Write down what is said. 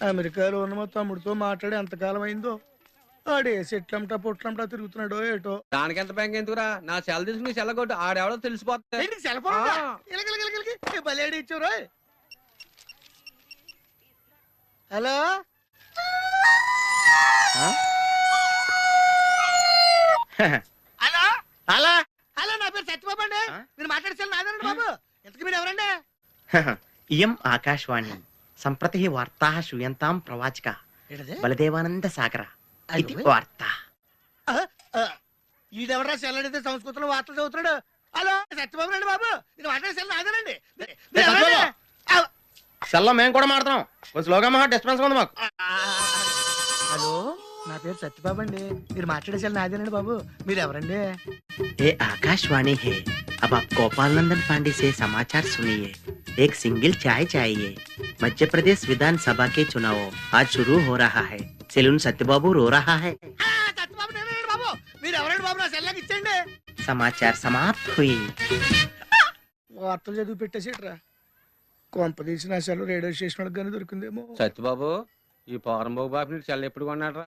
అమెరికాలో ఉన్న మా తమ్ముడితో మాట్లాడి ఎంతకాలం అయిందో. ఆడే సెట్లంటా పొట్లంటా తిరుగుతున్నాడో ఏటో. దానికెంత బ్యాంక్ ఎందుకురా? నా సెల్ తీసుకుని నీ సెల్ కొట్టు, ఆడెవడో తెలిసిపోతుంది. సెల్ ఫోన్ బలేడి ఇచ్చారు. హలో హలో అలా హలో, నా పేరు సత్యబాబు అండి. మీరు మాట్లాడేసారు నాదండి బాబు. ఎంతకు మీరు ఎవరండి? ఇయం ఆకాశవాణి సంప్రతి వార్తా శ్రూయంతాం ప్రవాచక ఏంటది? బలదేవానంద సాగర ఇది అయ్యో. వార్త. ఈడెవరా సెల్ అడిగితే సంస్కృతంలో వార్తలు చదువుతున్నాడు. హలో సత్యబాబు రండి బాబు. నేను మాట్లాడేసారు నాదేనండి. మీరు ఎవరండి? సెల్లో మేము కూడా మాడతాం. కొంచెం స్లోగా మా డిస్టర్బెన్స్ ఉంది మాకు. హలో, నా పేరు సత్యబాబు అండి. మీరు మాట్లాడేసారు నాదేనండి బాబు. మీరు ఎవరండి? ये आकाशवाणी है। अब आप गोपाल नंदन पांडे से समाचार सुनिए। एक सिंगल चाय चाहिए। मध्य प्रदेश विधानसभा के चुनाव आज शुरू हो रहा है। सेलून सत्यबाबू रो रहा है। సత్యబాబు నేనండి బాబు. మీరు ఎవరండి బాబు? నా సెల్లాకి ఇచ్చేయండి. समाचार समाप्त हुई। వార్తలు చదివి పెట్టేసేట్రా. కొంప తీసి నా సెల్ రేడియో స్టేషన్ వాళ్ళకి కానీ దొరికిందేమో. సత్యబాబు, ఈ పోరంబాబు బాబు నీకు సెల్ ఎప్పుడు కొన్నాడు?